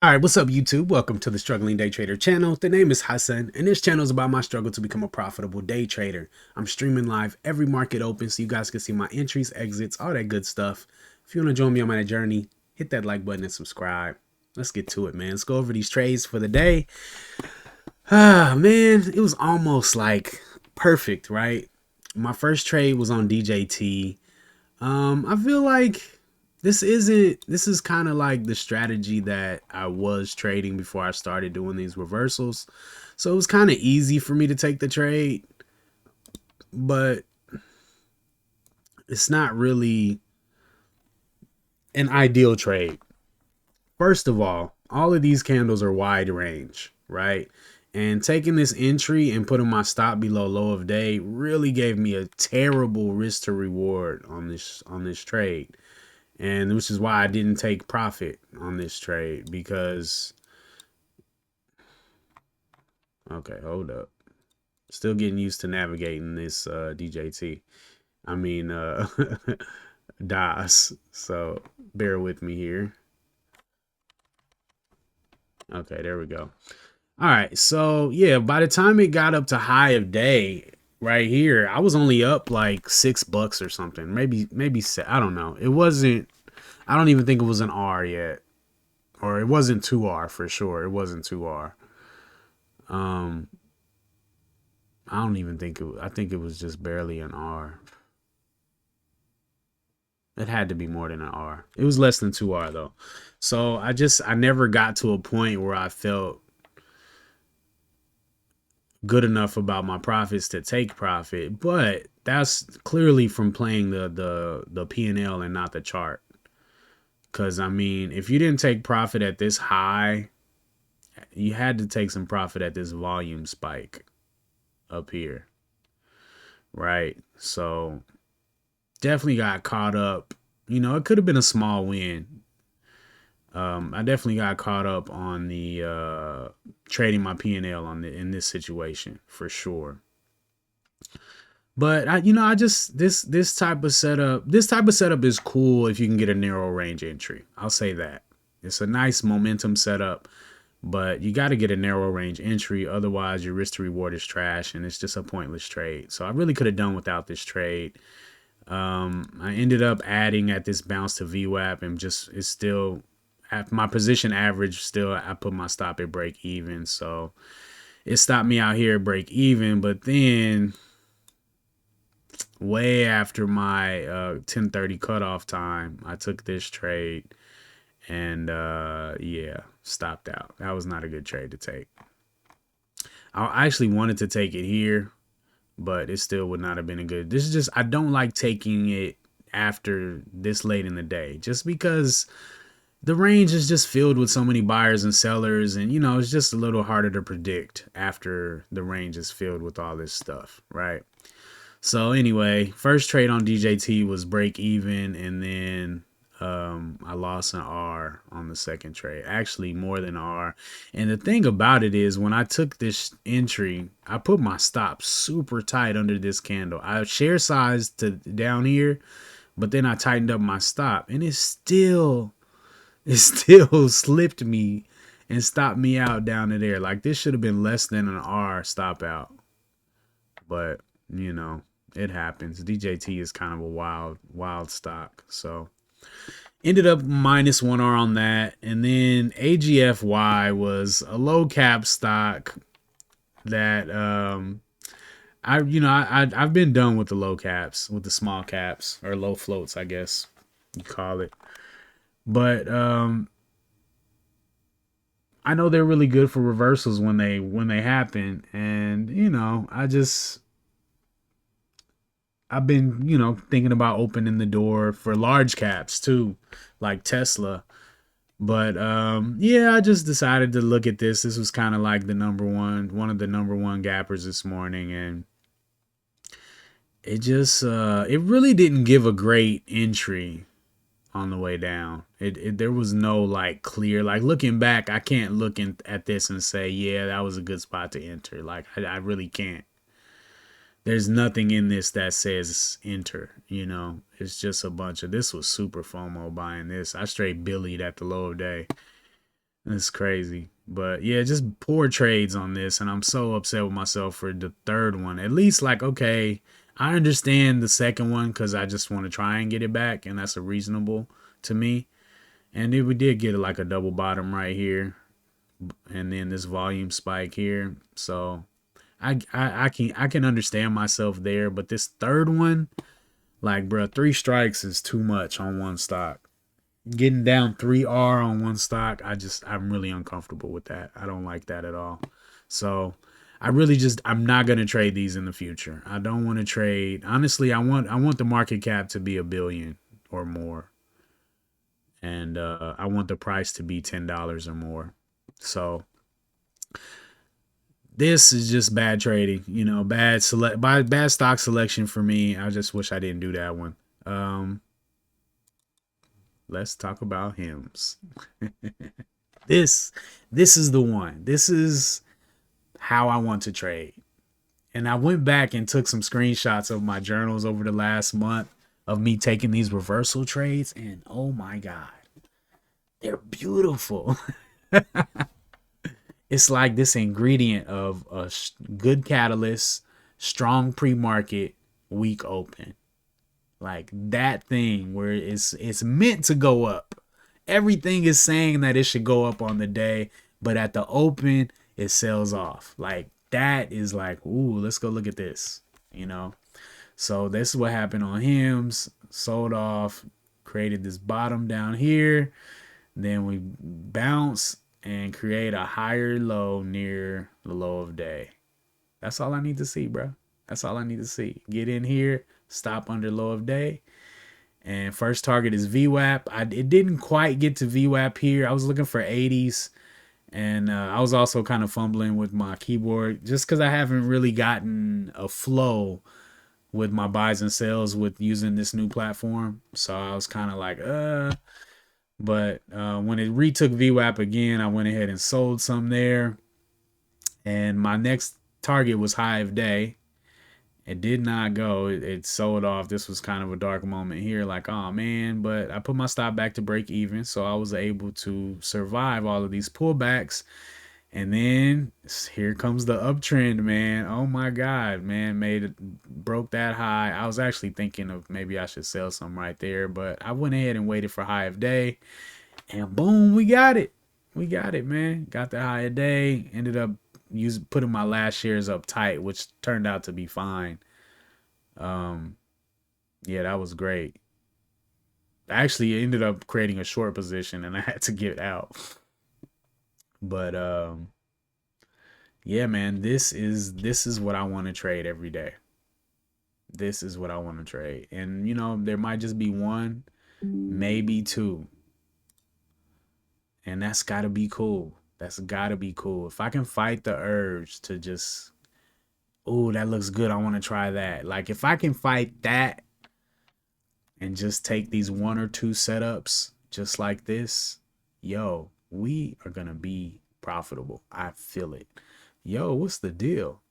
All right, what's up, YouTube? Welcome to the Struggling Day Trader channel. The name is Hassan, and this channel is about my struggle to become a profitable day trader. I'm streaming live every market open so you guys can see my entries, exits, all that good stuff. If you want to join me on my journey, hit that like button and subscribe. Let's get to it, man. Let's go over these trades for the day. Man, it was almost like perfect, right? My first trade was on DJT. I feel like this is kind of like the strategy that I was trading before I started doing these reversals. So it was kind of easy for me to take the trade, but it's not really an ideal trade. First of all of these candles are wide range, right? And taking this entry and putting my stop below low of day really gave me a terrible risk to reward on this trade. And which is why I didn't take profit on this trade because okay, hold up. Still getting used to navigating this DJT. I mean DOS. So bear with me here. Okay, there we go. All right, so yeah, by the time it got up to high of day right here, I was only up like $6 or something. Maybe I don't know. It wasn't. I don't even think it was an R yet, or it wasn't 2R for sure. It wasn't 2R. Um, I don't even think it. I think it was just barely an R. It had to be more than an R. It was less than 2R though. So I never got to a point where I felt good enough about my profits to take profit, but that's clearly from playing the P&L and not the chart. Cause I mean, if you didn't take profit at this high, you had to take some profit at this volume spike up here, right? So definitely got caught up. You know, it could have been a small win. I definitely got caught up on the trading my P&L on in this situation for sure. But I just this type of setup is cool if you can get a narrow range entry. I'll say that it's a nice momentum setup, but you got to get a narrow range entry. Otherwise, your risk to reward is trash, and it's just a pointless trade. So I really could have done without this trade. I ended up adding at this bounce to VWAP, and just it's still at my position average. Still, I put my stop at break even, so it stopped me out here at break even. But then way after my 10:30 cutoff time, I took this trade and yeah, stopped out. That was not a good trade to take. I actually wanted to take it here, but it still would not have been a good. This is just I don't like taking it after this late in the day, just because the range is just filled with so many buyers and sellers, and it's just a little harder to predict after the range is filled with all this stuff, right? So anyway, first trade on DJT was break even, and then I lost an R on the second trade. Actually, more than R. And the thing about it is, when I took this entry, I put my stop super tight under this candle. I share sized to down here, but then I tightened up my stop, and it still slipped me and stopped me out down to there. Like this should have been less than an R stop out, but it happens. DJT is kind of a wild stock. So ended up minus 1R on that. And then AGFY was a low cap stock that I've been done with the low caps, with the small caps or low floats, I guess you call it. But I know they're really good for reversals when they happen, and I've been, thinking about opening the door for large caps too, like Tesla. But yeah, I just decided to look at this. This was kind of like one of the number one gappers this morning, and it really didn't give a great entry on the way down. There was no like clear, like looking back, I can't look at this and say, yeah, that was a good spot to enter. Like I really can't. There's nothing in this that says enter. It's just a bunch of this was super FOMO buying this. I straight billied at the low of day. It's crazy. But yeah, just poor trades on this. And I'm so upset with myself for the third one. At least, like, okay, I understand the second one because I just want to try and get it back. And that's a reasonable to me. And then we did get like a double bottom right here. And then this volume spike here. So I can understand myself there. But this third one, like, bro, 3 strikes is too much on one stock. Getting down 3R on one stock, I'm really uncomfortable with that. I don't like that at all. So I'm not gonna trade these in the future. I don't want to trade. Honestly, I want the market cap to be 1 billion or more, and I want the price to be $10 or more. So this is just bad trading, bad stock selection for me. I just wish I didn't do that one. Um, let's talk about hymns. This this is the one. This is how I want to trade. And I went back and took some screenshots of my journals over the last month of me taking these reversal trades, and oh my god, they're beautiful. It's like this ingredient of a good catalyst, strong pre-market, weak open. Like that thing where it's meant to go up. Everything is saying that it should go up on the day, but at the open it sells off. Like that is like, ooh, let's go look at this. You know. So this is what happened on hymns. Sold off, created this bottom down here. Then we bounce and create a higher low near the low of day. That's all I need to see, bro. That's all I need to see. Get in here, stop under low of day. And first target is VWAP. It didn't quite get to VWAP here. I was looking for 80s. And I was also kind of fumbling with my keyboard just because I haven't really gotten a flow with my buys and sells with using this new platform. So I was kind of like, But when it retook VWAP again, I went ahead and sold some there. And my next target was high of day. It did not go. It sold off. This was kind of a dark moment here. Like, oh man. But I put my stop back to break even. So I was able to survive all of these pullbacks. And then here comes the uptrend, man. Oh my God, man. Broke that high. I was actually thinking of maybe I should sell some right there. But I went ahead and waited for high of day. And boom, we got it. We got it, man. Got the high of day. Ended up putting my last shares up tight, which turned out to be fine. Um, yeah, that was great. I actually ended up creating a short position and I had to get out. But yeah, man, this is what I want to trade every day. This is what I want to trade. And there might just be one, maybe two. And that's got to be cool. That's got to be cool. If I can fight the urge to just, oh, that looks good. I want to try that. Like if I can fight that and just take these one or two setups just like this, yo, we are going to be profitable. I feel it. Yo, what's the deal?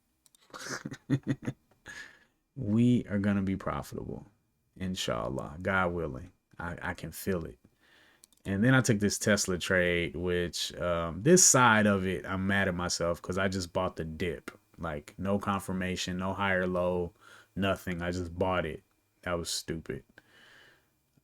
We are going to be profitable. Inshallah. God willing. I can feel it. And then I took this Tesla trade, which this side of it, I'm mad at myself because I just bought the dip. Like no confirmation, no higher low, nothing. I just bought it. That was stupid.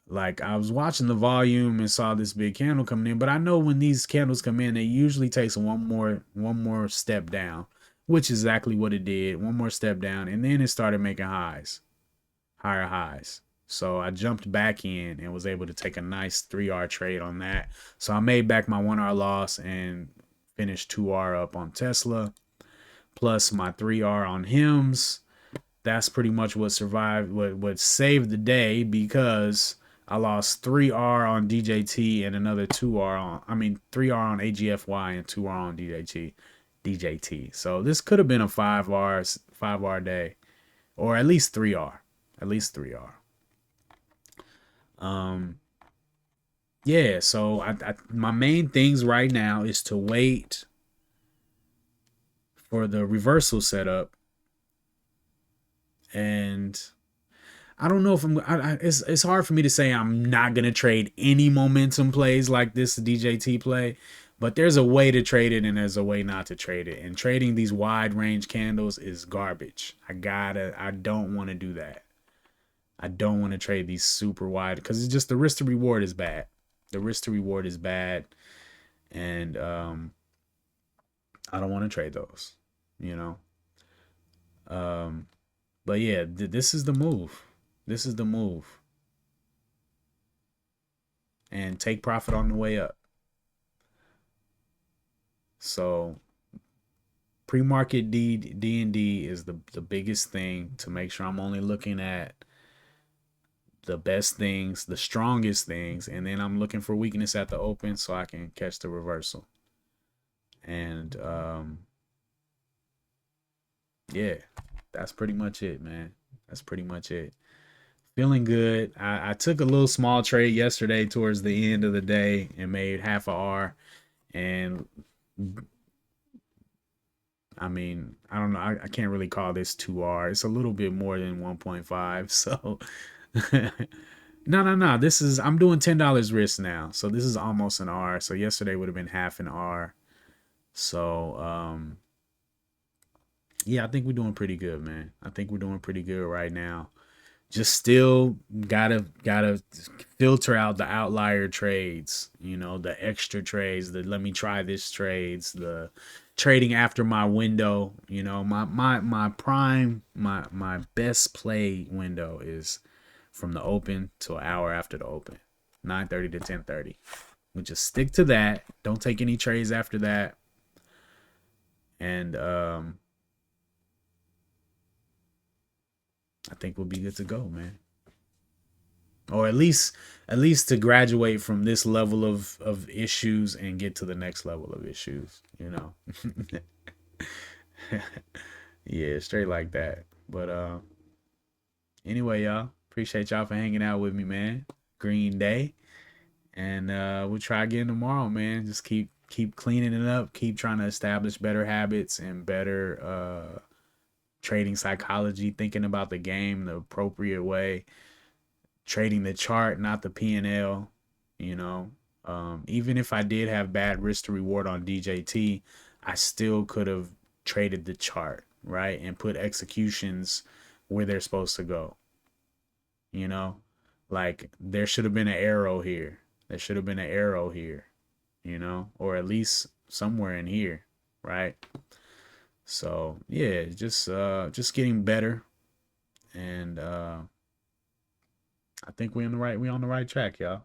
Like I was watching the volume and saw this big candle coming in, but I know when these candles come in, it usually takes one more step down, which is exactly what it did. One more step down, and then it started making highs, higher highs. So I jumped back in and was able to take a nice 3R trade on that. So I made back my 1R loss and finished 2R up on Tesla, plus my 3R on HIMS. That's pretty much what survived, what saved the day because I lost 3R on DJT and another 3R on AGFY and 2R on DJT. So this could have been a 5R day, or at least 3R, at least 3R. Yeah, so my main things right now is to wait for the reversal setup, and I don't know if it's hard for me to say I'm not gonna trade any momentum plays like this DJT play, But there's a way to trade it and there's a way not to trade it. And trading these wide range candles is garbage. I don't want to do that. I don't want to trade these super wide because it's just the risk to reward is bad. The risk to reward is bad. And I don't want to trade those, you know. Um, but yeah, this is the move. This is the move. And take profit on the way up. So pre-market D&D is the biggest thing to make sure I'm only looking at the best things, the strongest things, and then I'm looking for weakness at the open so I can catch the reversal. And yeah, that's pretty much it, man. That's pretty much it. Feeling good. I took a little small trade yesterday towards the end of the day and made half a R. And I mean, I don't know. I can't really call this 2R. It's a little bit more than 1.5. So no. I'm doing $10 risk now. So this is almost an R. So yesterday would have been half an R. So yeah, I think we're doing pretty good, man. I think we're doing pretty good right now. Just still gotta filter out the outlier trades, you know, the extra trades, the let me try this trades, the trading after my window, you know, my prime, my best play window is from the open to an hour after the open, 9:30 to 10:30. We just stick to that. Don't take any trades after that. And I think we'll be good to go, man. Or at least to graduate from this level of issues and get to the next level of issues, you know. Yeah, straight like that. But anyway, y'all, appreciate y'all for hanging out with me, man. Green Day. And we'll try again tomorrow, man. Just keep cleaning it up, keep trying to establish better habits and better trading psychology, thinking about the game the appropriate way, trading the chart, not the P&L, you know. Even if I did have bad risk to reward on DJT, I still could have traded the chart, right? And put executions where they're supposed to go, you know? Like there should have been an arrow here. There should have been an arrow here, you know, or at least somewhere in here, right? So yeah, just getting better, and I think we on the right track, y'all.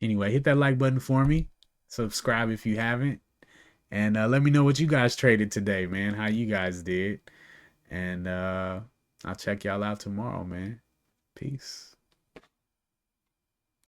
Anyway, hit that like button for me. Subscribe if you haven't. And let me know what you guys traded today, man. How you guys did. And I'll check y'all out tomorrow, man. Peace.